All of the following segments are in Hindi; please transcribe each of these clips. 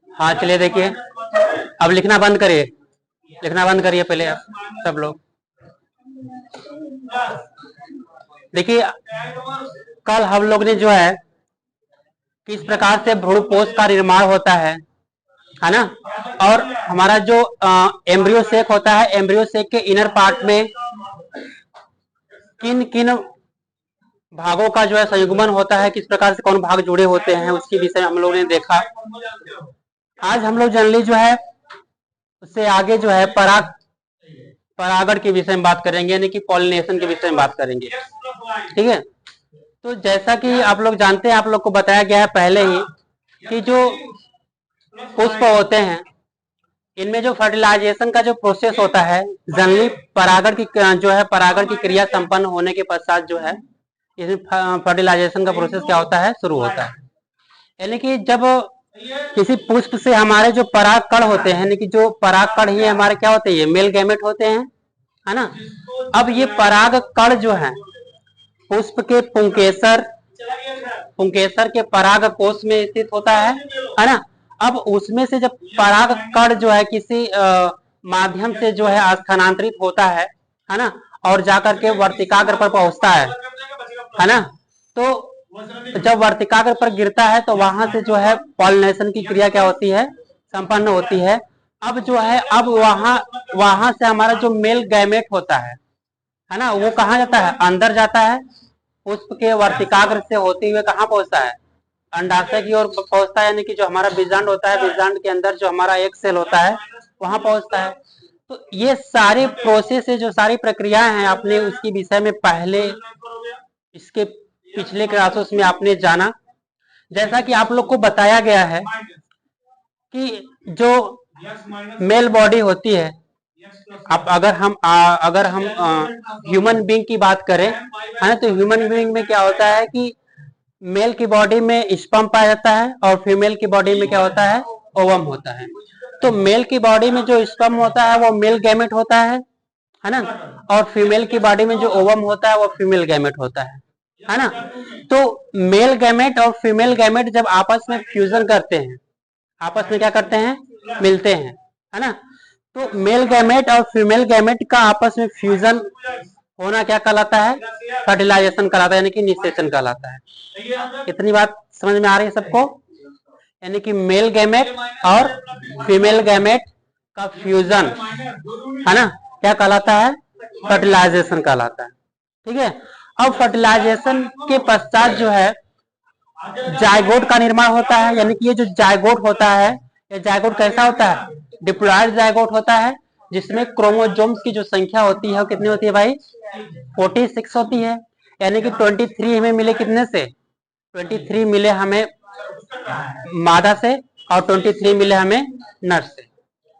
हाँ चलिए देखिए, अब लिखना बंद करिए, लिखना बंद करिए पहले आप सब लोग। देखिए कल हम लोग ने जो है किस प्रकार से भ्रूणपोष का निर्माण होता है ना, और हमारा जो एम्ब्रियो सेक होता है, एम्ब्रियो सेक के इनर पार्ट में किन किन भागों का जो है संयुग्मन होता है, किस प्रकार से कौन भाग जुड़े होते हैं, उसके विषय में हम लोगों ने देखा। आज हम लोग जनरली जो है उससे आगे जो है परागण के विषय में बात करेंगे, यानी कि पॉलिनेशन के विषय में बात करेंगे। ठीक है, तो जैसा कि आप लोग जानते हैं, आप लोग को बताया गया है पहले ही कि जो पुष्प होते हैं इनमें जो फर्टिलाइजेशन का जो प्रोसेस होता है, जनरली परागण की जो है परागण की क्रिया संपन्न होने के पश्चात जो है इसमें फर्टिलाइजेशन का प्रोसेस क्या होता है, शुरू होता है। यानी कि जब किसी पुष्प से हमारे जो पराग कण होते हैं, यानी कि जो पराग कण ही हमारे क्या होते हैं, ये मेल गैमेट होते हैं, है ना। अब ये पराग कण जो है पुष्प के पुंकेसर के पराग कोश में स्थित होता है ना। अब उसमें से जब पराग कण जो है किसी माध्यम से जो है स्थानांतरित होता है ना, और जाकर के वर्तिकाग्र पर पहुंचता है ना, तो जब वर्तिकाग्र पर गिरता है तो वहां से जो है पॉलिनेशन की क्रिया क्या होती है, संपन्न होती है। अब जो है अब वहां से हमारा जो मेल गैमेट होता है ना, वो कहाँ जाता है, अंदर जाता है, पुष्प के वर्तिकाग्र से होते हुए कहाँ पहुंचता है, अंडाशय की ओर पहुंचता है, यानी कि जो हमारा बीजांड होता है, बीजांड के अंदर जो हमारा एक सेल होता है वहां पहुंचता है। तो ये सारे प्रोसेस है, जो सारी प्रक्रियाएं हैं, आपने उसके विषय में पहले इसके पिछले क्लासेस में आपने जाना। जैसा कि आप लोग को बताया गया है कि जो मेल बॉडी होती है, अब अगर हम ह्यूमन बीइंग की बात करें, है ना, तो ह्यूमन बीइंग में क्या होता है कि मेल की बॉडी में स्पर्म पाया जाता है और फीमेल की बॉडी में क्या होता है, ओवम होता है। तो मेल की बॉडी में जो स्पर्म होता है वो मेल गैमेट होता है ना, और फीमेल की बॉडी में जो ओवम होता है वो फीमेल गैमेट होता है ना। तो मेल गैमेट और फीमेल गैमेट जब आपस में फ्यूजन करते हैं, आपस में क्या करते हैं, मिलते हैं, है ना, तो मेल गैमेट और फीमेल गैमेट का आपस में फ्यूजन होना क्या कहलाता है, फर्टिलाइजेशन कहलाता है, यानी कि निषेचन कहलाता है। इतनी बात समझ में आ रही है सबको, यानी कि मेल गैमेट और फीमेल गैमेट का फ्यूजन है ना, क्या कहलाता है, फर्टिलाइजेशन कहलाता है। ठीक है, अब फर्टिलाइजेशन के पश्चात जो है जायगोट का निर्माण होता है, यानी कि ये जो जायगोट होता है, ये जायगोट कैसा होता है, डिप्लॉयड जायगोट होता है, जिसमें क्रोमोजोम्स की जो संख्या होती है वो कितनी होती है भाई, 46 होती है। यानी कि 23 हमें मिले कितने से, 23 मिले हमें मादा से और 23 मिले हमें नर से।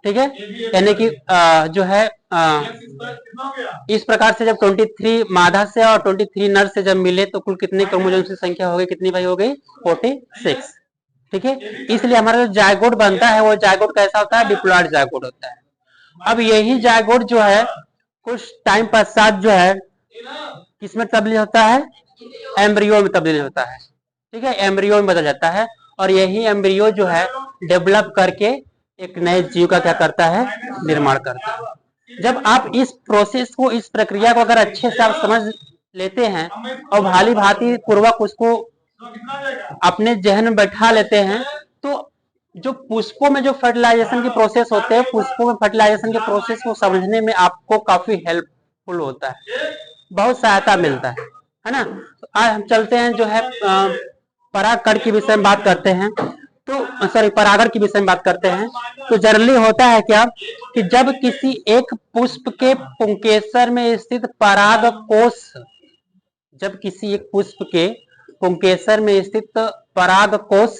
ठीक है, यानी कि जो है इस प्रकार से जब 23 मादा से और 23 नर से जब मिले तो कुल कितने क्रोमोसोम की संख्या हो गई, कितनी भाई हो गई, 46। ठीक है, इसलिए हमारा जो जायगोट बनता है वो जायगोट कैसा होता है, डिप्लॉयड जायगोट होता है। अब यही जायगोट जो है कुछ टाइम पश्चात जो है किसमें तब्दील होता है, एम्ब्रियो में तब्दील होता है। ठीक है, एम्ब्रियो में बदल जाता है, और यही एम्ब्रियो जो है डेवलप करके एक नए जीव का क्या करता है, निर्माण करता है। जब आप इस प्रोसेस को, इस प्रक्रिया को अगर अच्छे से आप समझ लेते हैं और भाली भांति पूर्वक उसको अपने जहन में बैठा लेते हैं, तो जो पुष्पों में जो फर्टिलाइजेशन की प्रोसेस होते हैं, पुष्पों में फर्टिलाइजेशन के प्रोसेस को समझने में आपको काफी हेल्पफुल होता है, बहुत सहायता मिलता है ना। तो आज हम चलते हैं जो है परागकण के विषय में बात करते हैं, तो सॉरी परागण के विषय में बात करते हैं। तो जनरली होता है क्या कि जब किसी एक पुष्प के पुंकेसर में स्थित पराग कोश, जब किसी एक पुष्प के पुंकेसर में स्थित पराग कोश,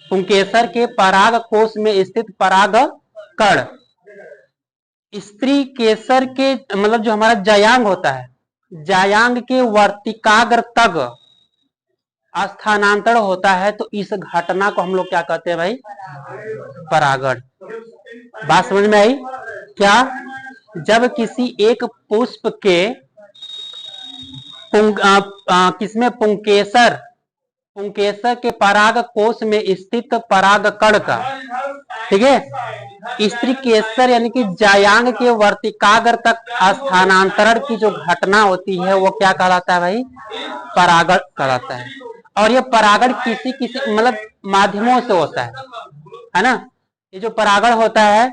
पुंकेसर के पराग कोश में स्थित पराग कण स्त्री केसर के मतलब जो हमारा जायांग होता है, जायांग के वर्तिकाग्र तक स्थानांतरण होता है, तो इस घटना को हम लोग क्या कहते हैं भाई, परागण। बात समझ में आई क्या, जब किसी एक पुष्प के किसमें पुंकेसर पुंकेसर के पराग कोश में स्थित पराग कण का, ठीक है, स्त्री केसर यानी कि जायांग के वर्तिकाग्र तक स्थानांतरण की जो घटना होती है वो क्या कहलाता है भाई, परागण कहलाता है। और ये परागण किसी किसी मतलब माध्यमों से होता है ना। ये जो परागण होता है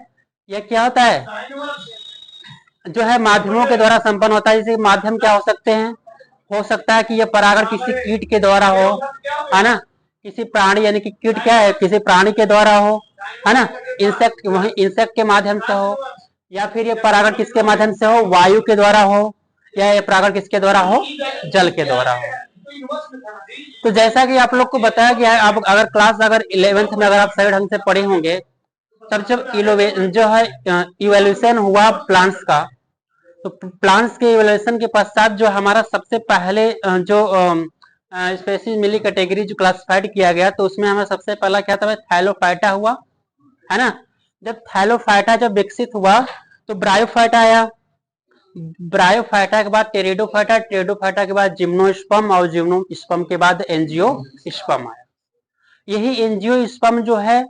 ये क्या होता है, जो है माध्यमों के द्वारा संपन्न होता है। जैसे माध्यम क्या हो सकते हैं, हो सकता है कि यह परागण किसी कीट के द्वारा हो, है ना, किसी प्राणी यानी कि कीट क्या है, किसी प्राणी के द्वारा हो, है ना, इंसेक्ट, वही इंसेक्ट के माध्यम से हो, या फिर ये परागण किसके माध्यम से हो, वायु के द्वारा हो, या ये परागण किसके द्वारा हो, जल के द्वारा हो। तो जैसा कि आप लोग को बताया गया है, आप अगर क्लास अगर 11th में अगर आप सही ढंग से पढ़े होंगे, तब जब जो है इवोल्यूशन हुआ प्लांट्स का, तो प्लांट्स के इवोल्यूशन के पश्चात जो हमारा सबसे पहले जो स्पेसीज मिली, कैटेगरी जो क्लासिफाइड किया गया, तो उसमें हमें सबसे पहला क्या था, थैलोफाइटा हुआ, है ना। जब थैलोफाइटा जब विकसित हुआ तो ब्रायोफाइटा आया, ब्रायोफाइटा के बाद टेरिडोफाइटा, टेरिडोफाइटा के बाद जिम्नोस्पर्म, और जिम्नोस्पर्म के बाद एंजियोस्पर्म आया। यही एंजियोस्पर्म जो है,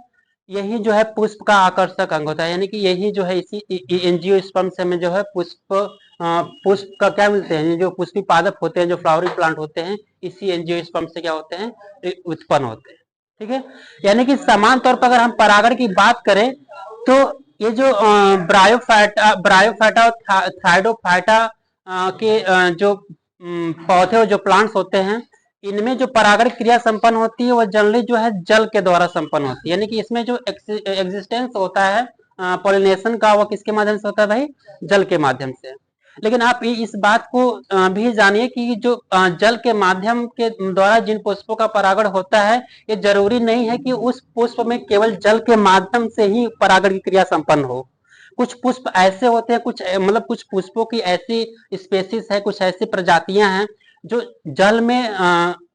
यही जो है पुष्प का आकर्षक अंग होता है, यानी कि यही जो है इसी एंजियोस्पर्म से हमें जो है पुष्प का क्या मिलते हैं, जो पुष्पी पादप होते हैं, जो फ्लावरिंग प्लांट होते हैं, इसी एंजियोस्पर्म से क्या होते हैं, उत्पन्न होते हैं, ठीक है। यानी कि समान तौर पर अगर हम परागण की बात करें तो ये जो ब्रायोफाइटा और थाइडोफाइटा के जो पौधे और जो प्लांट्स होते हैं, इनमें जो परागण क्रिया संपन्न होती है वो जनरली जो है जल के द्वारा संपन्न होती है। यानी कि इसमें जो एग्जिस्टेंस होता है पॉलिनेशन का, वो किसके माध्यम से होता है भाई, जल के माध्यम से। लेकिन आप इस बात को भी जानिए कि जो जल के माध्यम के द्वारा जिन पुष्पों का परागण होता है, ये जरूरी नहीं है कि उस पुष्प में केवल जल के माध्यम से ही परागण की क्रिया संपन्न हो। कुछ पुष्प ऐसे होते हैं, कुछ मतलब कुछ पुष्पों की ऐसी स्पेसीज है, कुछ ऐसी प्रजातियां हैं जो जल में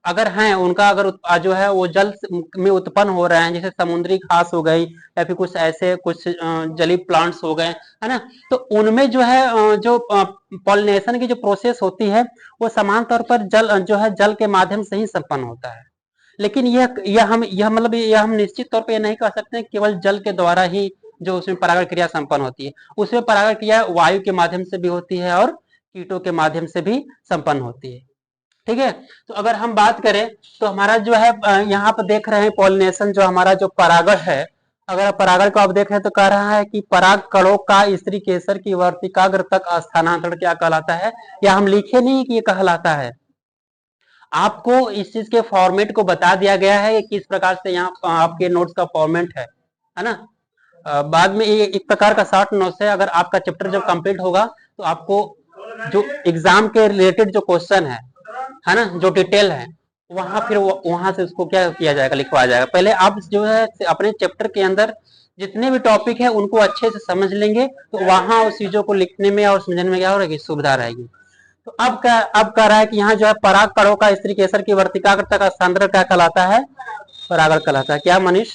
अगर हैं, उनका अगर जो है वो जल में उत्पन्न हो रहे हैं, जैसे समुद्री घास हो गई, या फिर कुछ ऐसे कुछ जलीय प्लांट्स हो गए, है ना। तो उनमें जो है जो पॉलिनेशन की जो प्रोसेस होती है वो समान तौर पर जल जो है जल के माध्यम से ही संपन्न होता है। लेकिन यह हम निश्चित तौर पर यह नहीं कह सकते केवल जल के द्वारा ही जो उसमें परागण क्रिया संपन्न होती है। उसमें परागण क्रिया वायु के माध्यम से भी होती है और कीटों के माध्यम से भी संपन्न होती है, ठीक है। तो अगर हम बात करें तो हमारा जो है यहाँ पर देख रहे हैं पॉलिनेशन, जो हमारा जो परागण है, अगर परागण को आप देख रहे हैं तो कह रहा है कि पराग कणों का स्त्री केसर की वर्तिकाग्र तक स्थानांतरण क्या कहलाता है, या हम लिखे नहीं कि ये कहलाता है, आपको इस चीज के फॉर्मेट को बता दिया गया है किस प्रकार से यहाँ आपके नोट्स का फॉर्मेट है ना। बाद में ये एक प्रकार का शॉर्ट नोट्स है। अगर आपका चैप्टर जब कंप्लीट होगा तो आपको जो एग्जाम के रिलेटेड जो क्वेश्चन है ना, जो डिटेल है, वहां फिर वहां से उसको क्या किया जाएगा, लिखवाया जाएगा। पहले आप जो है अपने चैप्टर के अंदर जितने भी टॉपिक है उनको अच्छे से समझ लेंगे, तो वहां उस चीजों को लिखने में और समझने में क्या हो रहेगी, सुविधा रहेगी। तो अब कह रहा है कि यहाँ जो है पराग कणों का स्त्री केसर की वर्तिकाग्र तक स्थानांतरण क्या कहलाता है, परागण कहलाता है। क्या मनीष,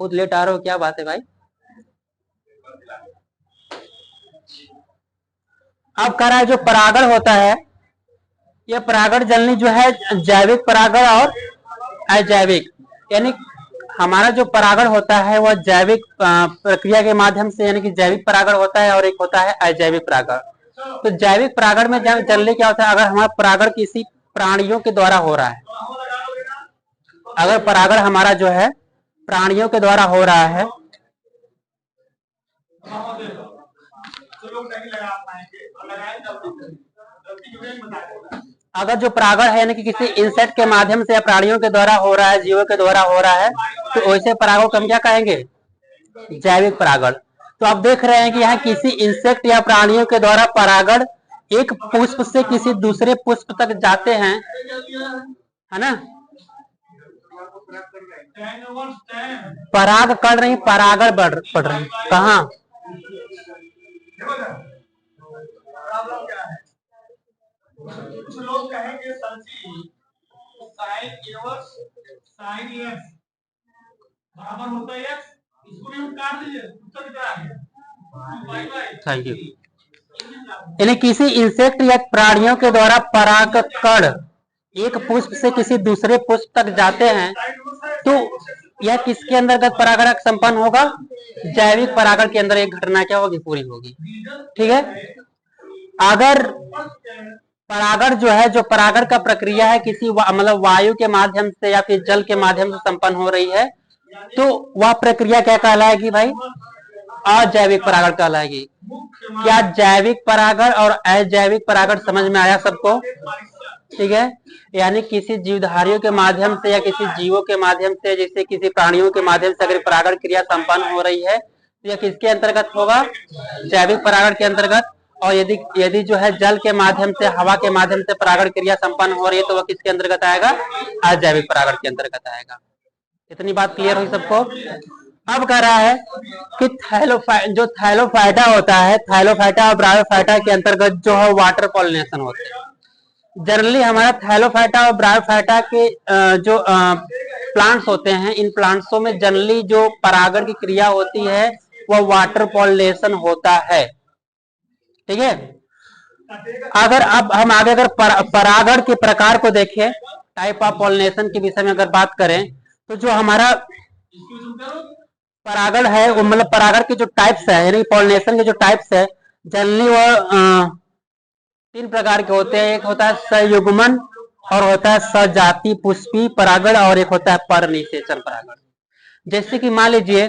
खुद लेट आ रहे हो, क्या बात है भाई। अब कह रहा है जो परागण होता है, यह परागण जनरली जो है जैविक परागण और अजैविक, यानी हमारा जो परागण होता है वह जैविक प्रक्रिया के माध्यम से, यानी कि जैविक परागण होता है, और एक होता है अजैविक परागण। तो जैविक परागण में जनरली क्या होता है, अगर हमारा परागण किसी प्राणियों के द्वारा हो रहा है, अगर परागण हमारा जो है प्राणियों के द्वारा हो रहा है, अगर जो परागण है यानी कि किसी इंसेक्ट के माध्यम से या प्राणियों के द्वारा हो रहा है, जीवों के द्वारा हो रहा है, तो वैसे परागण को हम क्या कहेंगे, जैविक परागण। तो आप देख रहे हैं कि यहाँ किसी इंसेक्ट या प्राणियों के द्वारा परागण एक पुष्प से किसी दूसरे पुष्प तक जाते हैं, है ना। पराग कर रही, परागण बढ़ रही, कहाँ कुछ लोग कहेंगे सर जी साइन इनवर्स साइन एक्स बराबर होता है एक्स, इसको भी काट दीजिए, उत्तर क्या आ गया। Thank you. यानी किसी इंसेक्ट या प्राणियों के द्वारा परागकण एक पुष्प से किसी दूसरे पुष्प तक जाते हैं, तो यह किसके अंतर्गत परागण संपन्न होगा? जैविक परागण के अंदर एक घटना क्या होगी? पूरी होगी। ठीक है। अगर परागण जो है, जो परागण का प्रक्रिया है किसी मतलब वायु के माध्यम से या फिर जल के माध्यम से संपन्न हो रही है, तो वह प्रक्रिया क्या कहलाएगी भाई? अजैविक परागण कहलाएगी। क्या जैविक परागण और अजैविक परागण समझ में आया सबको? ठीक है। यानी किसी जीवधारियों के माध्यम से या किसी जीवों के माध्यम से, जैसे किसी प्राणियों के माध्यम से अगर परागण क्रिया संपन्न हो रही है, तो यह किसके अंतर्गत होगा? जैविक परागण के अंतर्गत। और यदि यदि जो है जल के माध्यम से, हवा के माध्यम से परागण क्रिया संपन्न हो रही है, तो वह किसके अंतर्गत आएगा? अजैविक परागण के अंतर्गत आएगा। इतनी बात क्लियर हुई सबको? अब कह रहा है कि जो थैलोफाइटा होता है, थैलोफाइटा और ब्रायोफाइटा के अंतर्गत जो है वाटर पॉलिनेशन होते हैं। जनरली हमारा थैलोफाइटा और ब्रायोफाइटा के जो प्लांट्स होते हैं, इन प्लांट्सों में जनरली जो परागण की क्रिया होती है वह वाटर पॉलिनेशन होता है। ठीक है। अगर अब हम आगे अगर परागण के प्रकार को देखें, टाइप ऑफ पॉलिनेशन के विषय में अगर बात करें, तो जो हमारा परागण है वो मतलब परागण के जो टाइप्स है, यानी पॉलिनेशन के जो टाइप्स है, जनरली वो 3 प्रकार के होते हैं। एक होता है संयुग्मन, और होता है सजाति पुष्पी परागण, और एक होता है परनिषेचन परागण। जैसे कि मान लीजिए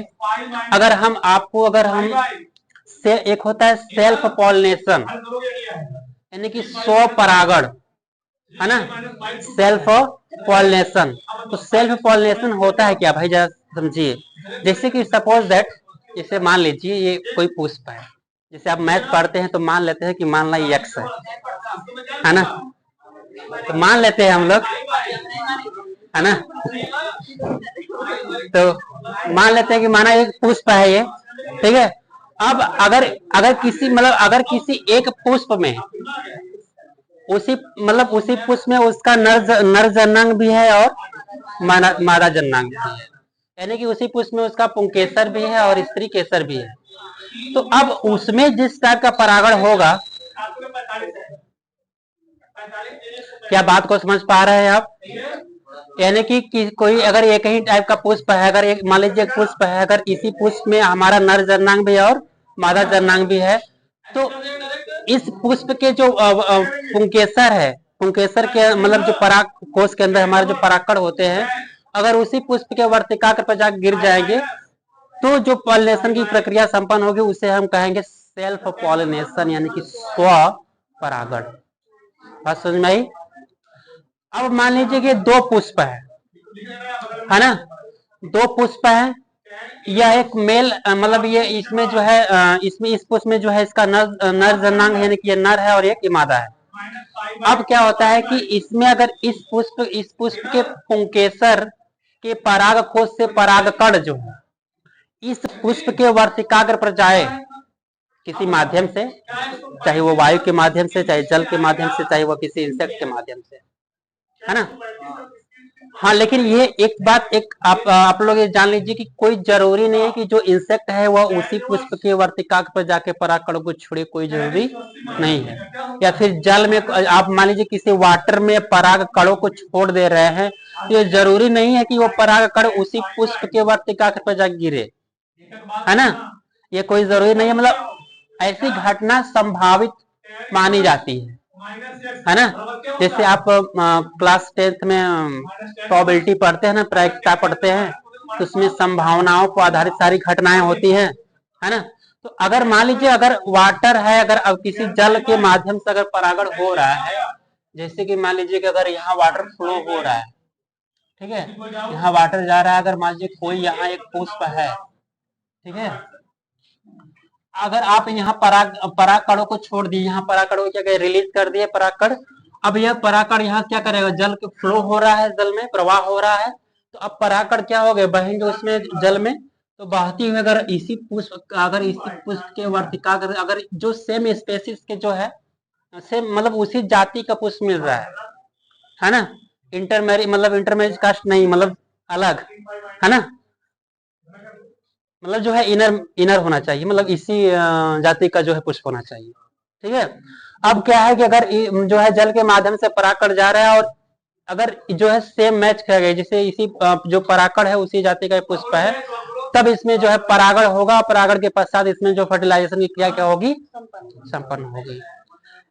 अगर हम से एक होता है सेल्फ पॉलिनेशन, यानी कि स्व परागण, है ना, सेल्फ पॉलिनेशन। तो सेल्फ पॉलिनेशन होता है क्या भाई, जरा समझिए। जैसे कि सपोज दैट, जैसे मान लीजिए ये कोई पुष्प है, जैसे आप मैथ पढ़ते हैं तो मान लेते हैं कि मान ला ये एक्स है ना, तो मान लेते हैं हम लोग, है ना, तो मान लेते हैं कि माना एक पुष्प है ये। ठीक है। अब अगर किसी एक पुष्प में उसी पुष्प में उसका नर जनांग भी है और मादा जनांग भी है, यानी कि उसी पुष्प में उसका पुंकेसर भी है और स्त्री केसर भी है। तो अब उसमें जिस टाइप का परागण होगा, क्या बात को समझ पा रहे हैं आप? यानी कि कोई अगर एक ही टाइप का पुष्प है, अगर एक मान लीजिए एक पुष्प है, अगर इसी पुष्प में हमारा नर जनांग भी है और मादा जनांग भी है, तो इस पुष्प के जो पुंकेसर है, पुंकेसर के मतलब जो पराग कोश के अंदर हमारे जो परागकण होते हैं, अगर उसी पुष्प के वर्तिकाग्र पर जाकर गिर जाएंगे, तो जो पॉलिनेशन की प्रक्रिया संपन्न होगी उसे हम कहेंगे सेल्फ पॉलिनेशन, यानी कि स्व परागण। बात समझ में आई? अब मान लीजिए कि 2 पुष्प है ना, 2 पुष्प है, यह एक मेल मतलब ये इसमें जो है इसमें इस पुष्प में जो है इसका नर जनांग, यानी कि ये नर है और एक मादा है। अब क्या होता है कि इसमें अगर इस पुष्प के पुंकेसर के पराग कोश से परागकण जो है इस पुष्प के वर्तिकाग्र पर जाए किसी माध्यम से, चाहे वो वायु के माध्यम से, चाहे जल के माध्यम से, चाहे वो किसी इंसेक्ट के माध्यम से, है ना। हाँ, लेकिन ये एक बात आप लोग ये जान लीजिए कि कोई जरूरी नहीं है कि जो इंसेक्ट है वह उसी पुष्प के वर्तिकाग्र पर जाके परागकण को छोड़े, कोई जरूरी नहीं है। या फिर जल में आप मान लीजिए किसी वाटर में परागकणों को छोड़ दे रहे हैं, तो ये जरूरी नहीं है कि वो परागकण उसी पुष्प के वर्तिकाग्र पर जाके गिरे, है ना। ये कोई जरूरी नहीं है, मतलब ऐसी घटना संभावित मानी जाती है ना। जैसे आप क्लास 10th में प्रोबेबिलिटी पढ़ते हैं ना, प्रायिकता पढ़ते हैं, तो उसमें संभावनाओं पर आधारित सारी घटनाएं होती हैं, है ना। तो अगर मान लीजिए अगर वाटर है, अगर अब किसी जल के माध्यम से अगर परागण हो रहा है, जैसे कि मान लीजिए कि अगर यहाँ वाटर फ्लो हो रहा है, ठीक है, यहाँ वाटर जा रहा है, अगर मान लीजिए कोई यहाँ एक पुष्प है, ठीक है, अगर आप यहाँ परागकणों को छोड़ दिए, यहाँ परागकणों को क्या रिलीज कर दिए परागकण, अब यह परागकण यहाँ क्या करेगा, जल के फ्लो हो रहा है, जल में प्रवाह हो रहा है, तो अब परागकण क्या हो गए, बहेंगे उसमें जल में, तो बहती हुई अगर इसी पुष्प के वर्तिकाग्र अगर जो सेम स्पेसिस के जो है सेम मतलब उसी जाति का पुष्प मिल रहा है ना, इंटरमेरिज कास्ट नहीं, मतलब अलग, है ना, मतलब जो है इनर होना चाहिए, मतलब इसी जाति का जो है पुष्प होना चाहिए। ठीक है। अब क्या है कि अगर जो है जल के माध्यम से परागकण जा रहा है और अगर जो है सेम मैच कर गए, जैसे इसी जो परागकण है उसी जाति का पुष्प है, तब इसमें जो है परागण होगा, परागण के पश्चात इसमें जो फर्टिलाइजेशन की क्रिया क्या होगी, संपन्न होगी।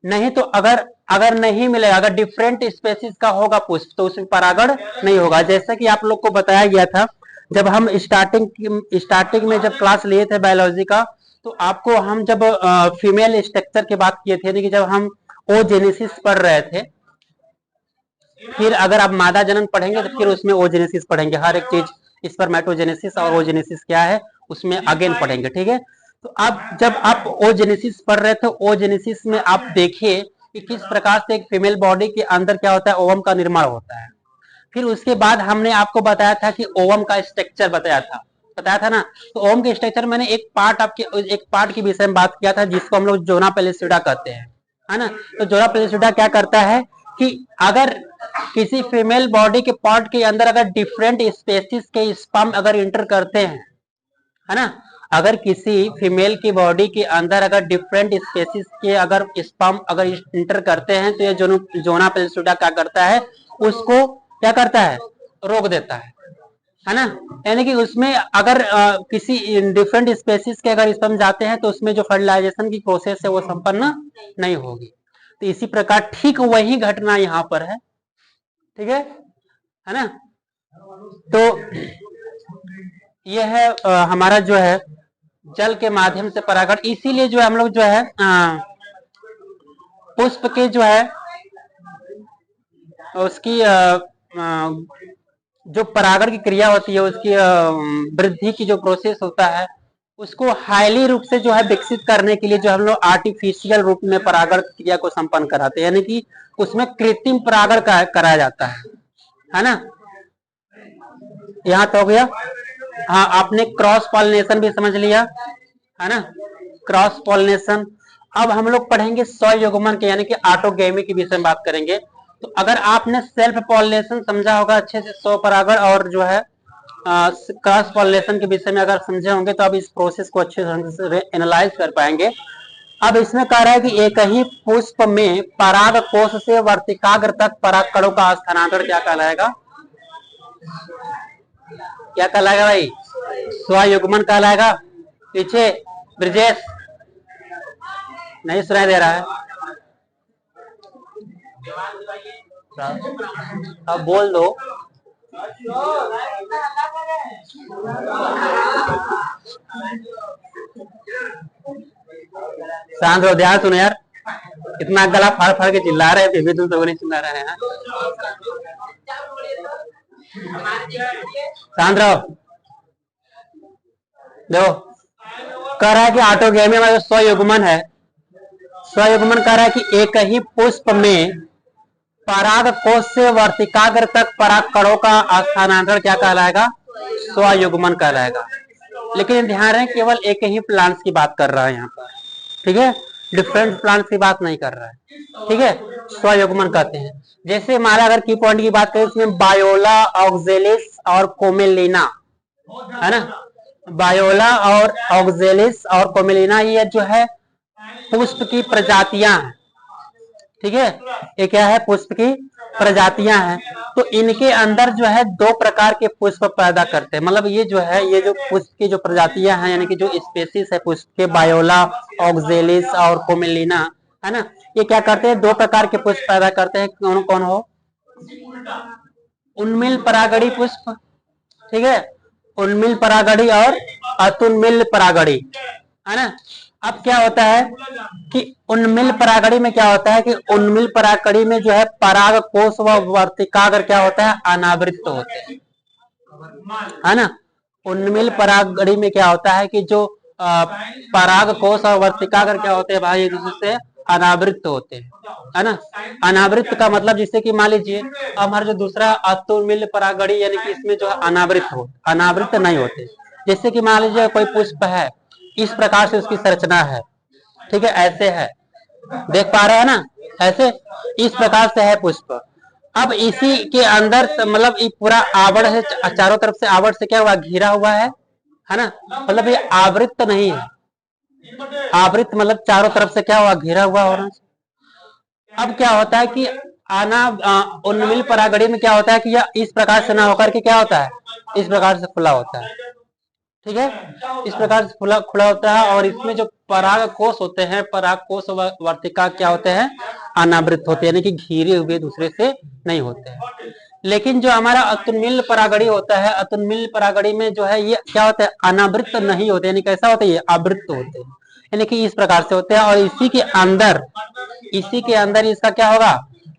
नहीं तो अगर अगर नहीं मिलेगा, अगर डिफरेंट स्पेसीज का होगा पुष्प तो उसमें परागण नहीं होगा। जैसा कि आप लोग को बताया गया था जब हम स्टार्टिंग में जब क्लास लिए थे बायोलॉजी का, तो आपको हम जब फीमेल स्ट्रक्चर की बात किए थे कि जब हम ओजेनेसिस पढ़ रहे थे, फिर अगर आप मादा जनन पढ़ेंगे तो फिर उसमें ओजेनेसिस पढ़ेंगे, हर एक चीज स्पर्मेटोजेनेसिस और ओजेनेसिस क्या है उसमें अगेन पढ़ेंगे, ठीक है। तो अब जब आप ओजेनेसिस पढ़ रहे थे, ओजेनेसिस में आप देखिए कि किस प्रकार से एक फीमेल बॉडी के अंदर क्या होता है, ओवम का निर्माण होता है। फिर उसके बाद हमने आपको बताया था कि ओवम का स्ट्रक्चर बताया था ना। तो ओवम के स्ट्रक्चर मैंने एक पार्ट के विषय में बात किया था जिसको हम लोग जोना पेलिस्यूडा कहते हैं, है ना। तो जोना पेलिस्यूडा क्या करता है कि अगर किसी फीमेल बॉडी के पार्ट के अंदर अगर डिफरेंट स्पेसीज के स्पर्म अगर इंटर करते हैं, है ना, अगर किसी फीमेल की बॉडी के अंदर अगर डिफरेंट स्पेसीज के अगर स्पर्म अगर इंटर करते हैं तो ये जोना पेलिस्यूडा क्या करता है, उसको क्या करता है, रोक देता है ना। यानी कि उसमें अगर किसी डिफरेंट स्पेसीज के अगर स्पर्म जाते हैं तो उसमें जो फर्टिलाइजेशन की प्रोसेस है वो संपन्न नहीं होगी। तो इसी प्रकार ठीक वही घटना यहाँ पर है, ठीक है ना। तो यह है हमारा जो है जल के माध्यम से परागण। इसीलिए जो हम लोग जो है पुष्प के जो है उसकी जो परागण की क्रिया होती है, उसकी वृद्धि की जो प्रोसेस होता है, उसको हाईली रूप से जो है विकसित करने के लिए जो हम लोग आर्टिफिशियल रूप में परागण क्रिया को संपन्न कराते हैं, यानी कि उसमें कृत्रिम परागण कराया जाता है ना। यहाँ तो हो गया। हाँ, आपने क्रॉस पॉलिनेशन भी समझ लिया, है ना, क्रॉस पॉलिनेशन। अब हम लोग पढ़ेंगे स्वयुग्मन के यानी कि ऑटोगेमी के विषय में बात करेंगे। तो अगर आपने सेल्फ पॉलिनेशन समझा होगा अच्छे से, स्वपरागण और जो है क्रॉस पॉलिनेशन के विषय में अगर समझे होंगे तो अब इस प्रोसेस को अच्छे से एनालाइज कर पाएंगे। अब इसमें कह रहा है कि एक ही पुष्प में पराग कोश से वर्तिकाग्र तक पराग कणों का स्थानांतरण क्या कहलाएगा, क्या कहलाएगा भाई, स्वयुग्मन कहलाएगा। पीछे ब्रिजेश नहीं सुनाई दे रहा है, अब बोल दो। शांत रहो, ध्यान सुनो यार, इतना गला फाड़ फाड़ के चिल्ला रहे हैं फिर भी तुम सब नहीं सुना रहे हैं। शांत रहो। देखो कह रहा है कि ऑटोगेमी में जो स्वयुग्मन है, स्वयुग्मन कह रहा है कि एक ही पुष्प में पराग कोश से वर्तिकाग्र तक पराग कणों का स्थानांतरण क्या कहलाएगा, स्वयुग्मन कहलाएगा। लेकिन ध्यान रहे केवल एक ही प्लांट्स की बात कर रहा है यहाँ पर, ठीक है, डिफरेंट प्लांट्स की बात नहीं कर रहा है, ठीक है, स्वयुग्मन कहते हैं। जैसे हमारा अगर की पॉइंट की बात करें इसमें बायोला, ऑक्जेलिस और कोमेलिना, है ना, बायोला और ऑक्जेलिस और कोमेलिना ये जो है पुष्प की प्रजातियां हैं, ठीक है, ये क्या है, पुष्प की प्रजातियां हैं। तो इनके अंदर जो है दो प्रकार के पुष्प पैदा करते हैं, मतलब ये जो पुष्प की जो प्रजातियां हैं यानी कि जो स्पेसीज है पुष्प के, बायोला, ऑक्जेलिस और कोमेलिना, है ना, ये क्या करते हैं, दो प्रकार के पुष्प पैदा करते हैं। कौन कौन हो, उन्मिल परागड़ी पुष्प, ठीक है, उन्मिल परागड़ी और अतुन्मिल परागड़ी, है ना। अब क्या होता है कि उन्मिल परागड़ी में क्या होता है कि उन्मिल परागड़ी में जो है पराग कोश व वर्तिकाग्र क्या होता है, अनावृत होते हैं, है ना। उन्मिल परागड़ी में क्या होता है कि जो पराग कोश और वर्तिकाग्र क्या होते हैं भाई, एक दूसरे से अनावृत होते हैं, है ना। अनावृत का मतलब जैसे कि मान लीजिए हमारा जो दूसरा अतुन्मिल परागड़ी यानी कि इसमें जो है अनावृत नहीं होते। जैसे कि मान लीजिए कोई पुष्प है, इस प्रकार से उसकी संरचना है, ठीक है, ऐसे है, देख पा रहे हैं ना, ऐसे इस प्रकार से है पुष्प। अब इसी के अंदर मतलब ये पूरा आवरण है, चारों तरफ से आवरण से क्या हुआ, घिरा हुआ है ना, मतलब ये आवृत नहीं है, आवृत मतलब चारों तरफ से क्या हुआ, घिरा हुआ होना। अब क्या होता है कि उन्मिल परागड़ी में क्या होता है कि यह इस प्रकार से ना होकर के क्या होता है, इस प्रकार से खुला होता है। ठीक है, इस प्रकार से खुला खुला होता है। और इसमें जो पराग कोष होते हैं, पराग कोष वर्तिका क्या होते हैं, अनावृत होते हैं, यानी कि घिरे हुए दूसरे से नहीं होते हैं। लेकिन जो हमारा अतुन्मिल परागड़ी होता है, अतुन्मिल परागड़ी में जो है ये क्या होता है, अनावृत नहीं होते, यानी कैसा होता है, ये आवृत होते हैं, यानी कि इस प्रकार से होते हैं। और इसी के अंदर इसका क्या होगा,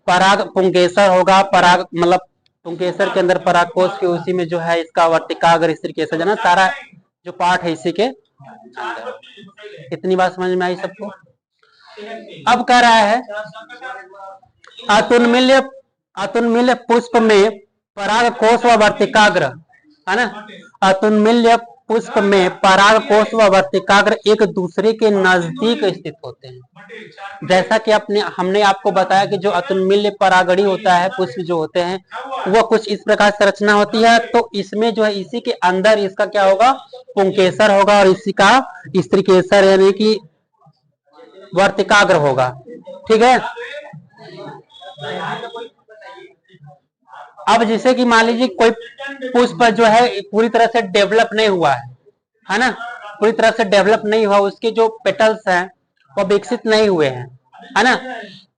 पराग पुंकेसर होगा। पराग मतलब पुंकेसर के अंदर पराग कोष के उसी में जो है इसका वर्तिकाग्र, इस तरीके से जो ना सारा जो पार्ट है इसी के अंदर। इतनी बात समझ में आई सबको। अब कह रहा है अतुन्मिल्य पुष्प में पराग कोष व वर्तिकाग्र, है ना, अतुन्मिल्य पुष्प में पराग कोष व वर्तिकाग्र एक दूसरे के नजदीक स्थित होते हैं। जैसा कि हमने आपको बताया कि जो अतुन्मिल्य परागड़ी होता है, पुष्प जो होते हैं वो कुछ इस प्रकार से रचना होती है। तो इसमें जो है इसी के अंदर इसका क्या होगा, पुंकेसर होगा, और इसी का स्त्रीकेसर यानी कि वर्तिकाग्र होगा। ठीक है, अब जैसे कि मान लीजिए कोई पुष्प जो है पूरी तरह से डेवलप नहीं हुआ है ना, पूरी तरह से डेवलप नहीं हुआ, उसके जो पेटल्स हैं वो विकसित नहीं हुए हैं, है ना।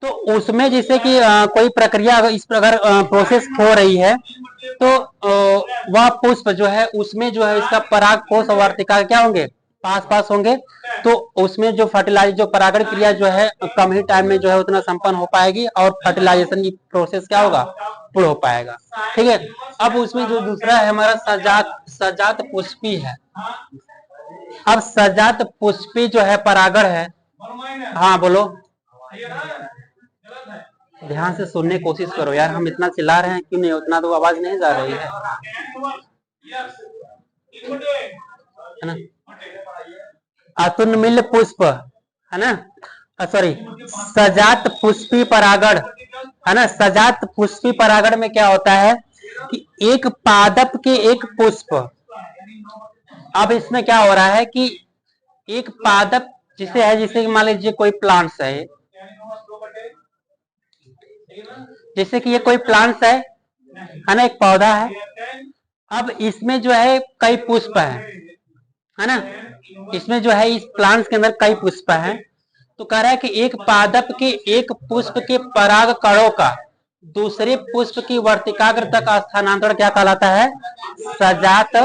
तो उसमें जैसे कि कोई प्रक्रिया अगर इस प्रकार प्रोसेस हो रही है, तो वह पुष्प जो है उसमें जो है इसका पराग कोष और वर्तिका क्या होंगे, पास पास होंगे। तो उसमें जो फर्टिलाइज जो परागण क्रिया जो है कम ही टाइम में जो है उतना संपन्न हो पाएगी, और फर्टिलाइजेशन की प्रोसेस क्या होगा, पूर्ण हो पाएगा। ठीक है, अब उसमें जो दूसरा है हमारा सजात पुष्पी है। अब सजात पुष्पी जो है परागण है। हाँ बोलो, ध्यान से सुनने की कोशिश करो यार, हम इतना चिल्ला रहे हैं क्यों नहीं, उतना तो आवाज नहीं जा रही है ना। अतुन्मिल पुष्प है ना, सॉरी, सजात पुष्पी परागण है ना। सजात पुष्पी परागण में क्या होता है कि एक पादप के एक पुष्प, अब इसमें क्या हो रहा है कि एक पादप जिसे है, जिसे मान लीजिए कोई प्लांट्स है, जैसे कि ये कोई प्लांट्स है ना, एक पौधा है। अब इसमें जो है कई पुष्प है ना, इसमें जो है इस प्लांट्स के अंदर कई पुष्प हैं। तो कह रहा है कि एक पादप के एक पुष्प के पराग कणों का दूसरे पुष्प की वर्तिकाग्र तक स्थानांतरण क्या कहलाता है, सजात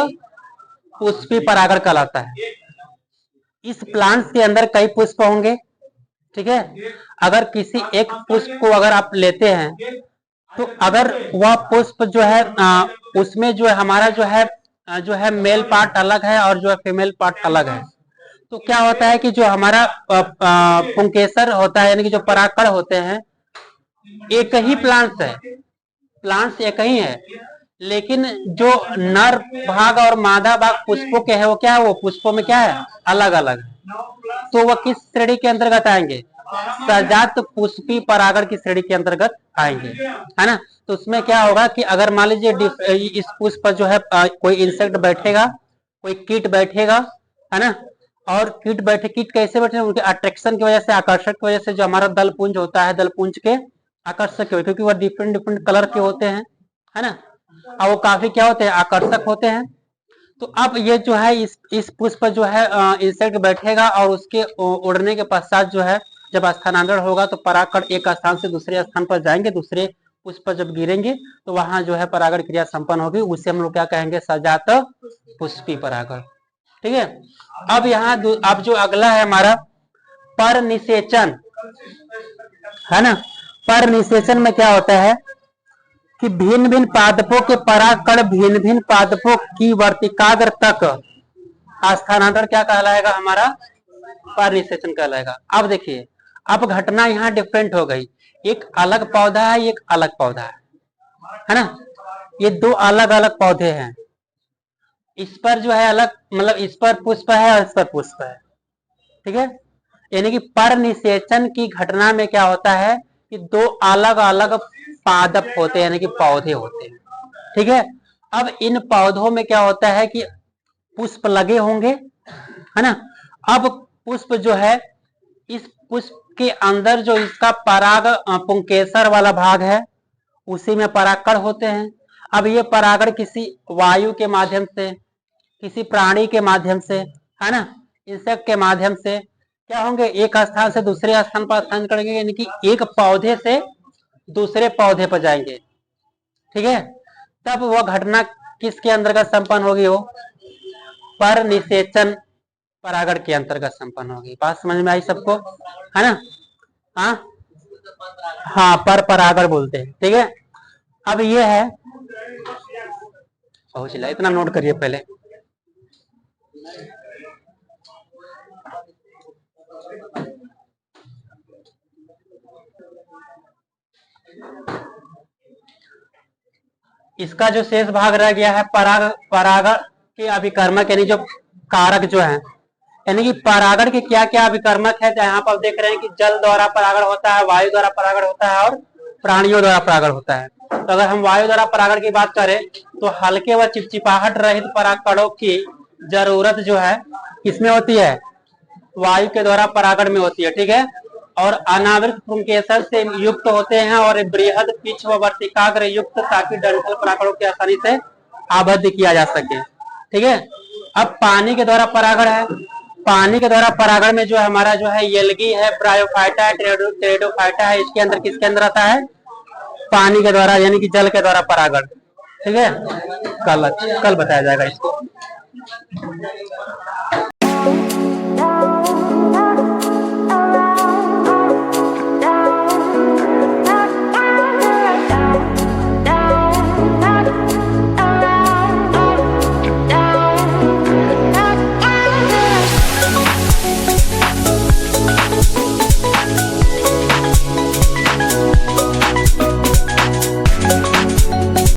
पुष्पी परागण कहलाता है। इस प्लांट्स के अंदर कई पुष्प होंगे। ठीक है, अगर किसी एक पुष्प को अगर आप लेते हैं, तो अगर वह पुष्प जो है उसमें जो है हमारा जो है मेल पार्ट अलग है और जो है फीमेल पार्ट अलग है, तो क्या होता है कि जो हमारा पुंकेसर होता है, यानी कि जो परागकण होते हैं, एक ही प्लांट्स एक ही है, लेकिन जो नर भाग और मादा भाग पुष्पों के है वो क्या है, वो पुष्पों में क्या है, अलग अलग है। तो वह किस श्रेणी के अंतर्गत आएंगे, सजात पुष्पी परागण की श्रेणी के अंतर्गत आएंगे, है ना। तो उसमें क्या होगा कि अगर मान लीजिए इस पुष्प पर जो है कोई इंसेक्ट बैठेगा, कोई कीट बैठेगा, है ना, और कीट कैसे बैठे, उनके अट्रैक्शन की वजह से, आकर्षक की वजह से, जो हमारा दल पुंज होता है, दल पुंज के आकर्षक क्योंकि वह डिफरेंट डिफरेंट कलर के होते हैं, है ना, और वो काफी क्या होते हैं, आकर्षक होते हैं। तो अब ये जो है इस पुष्प जो है इंसेक्ट बैठेगा, और उसके उड़ने के पश्चात जो है जब स्थानांतरण होगा तो परागकण एक स्थान से दूसरे स्थान पर जाएंगे, दूसरे पुष्प पर जब गिरेंगे तो वहां जो है परागण क्रिया संपन्न होगी, उसे हम लोग क्या कहेंगे, सजात पुष्पी परागण। ठीक है, अब यहाँ अब जो अगला है हमारा पर निषेचन, है ना। पर निषेचन में क्या होता है कि भिन्न भिन्न पादपों के परागकण भिन्न भिन्न पादपों की वर्तिकाग्र तक स्थानांतरण क्या कहलाएगा, हमारा पर निषेचन कहलाएगा। अब देखिए, अब घटना यहाँ डिफरेंट हो गई, एक अलग पौधा है, एक अलग पौधा है ना, ये दो अलग अलग पौधे हैं। इस पर जो है अलग, मतलब इस पर पुष्प है और इस पर पुष्प है। ठीक है, यानी कि पर निषेचन की घटना में क्या होता है कि दो अलग अलग पादप होते हैं, यानी कि पौधे होते हैं। ठीक है, अब इन पौधों में क्या होता है कि पुष्प लगे होंगे, है ना। अब पुष्प जो है इस पुष्प के अंदर जो इसका पराग पुंकेसर वाला भाग है, उसी में परागकण होते हैं। अब ये परागण किसी वायु के माध्यम से, किसी प्राणी के माध्यम से, है ना, इंसेक्ट के माध्यम से क्या होंगे, एक स्थान से दूसरे स्थान पर स्थान करेंगे, यानी कि एक पौधे से दूसरे पौधे पर जाएंगे। ठीक है, तब वह घटना किसके अंतर्गत संपन्न होगी, हो पर निषेचन परागण के अंतर्गत संपन्न होगी। बात समझ में आई सबको, है ना? हाँ हाँ, पर परागण बोलते हैं। ठीक है, अब ये है, पहुंच ला, इतना नोट करिए पहले। इसका जो शेष भाग रह गया है परागण के अभिकर्मक, यानी जो कारक जो है, यानी कि परागण के क्या क्या अभिकर्मक है। यहाँ पर देख रहे हैं कि जल द्वारा परागण होता है, वायु द्वारा परागण होता है और प्राणियों द्वारा परागण होता है। तो अगर हम वायु द्वारा परागण की बात करें तो हल्के व चिपचिपाहट रहित परागकणों की जरूरत जो है किसमें होती है, वायु के द्वारा परागण में होती है। ठीक है, और अनावृत पुंकेसर से युक्त होते हैं और बृहद पिच व वर्तिकाग्र युक्त, ताकि डंठल परागणों की आसानी से आबद्ध किया जा सके। ठीक है, अब पानी के द्वारा परागण है। पानी के द्वारा परागण में जो हमारा जो है एल्गी है, ब्रायोफाइटा है, टेरिडोफाइटा है, इसके अंदर किसके अंदर आता है, पानी के द्वारा, यानी कि जल के द्वारा परागण। ठीक है, कल बताया जाएगा इसको।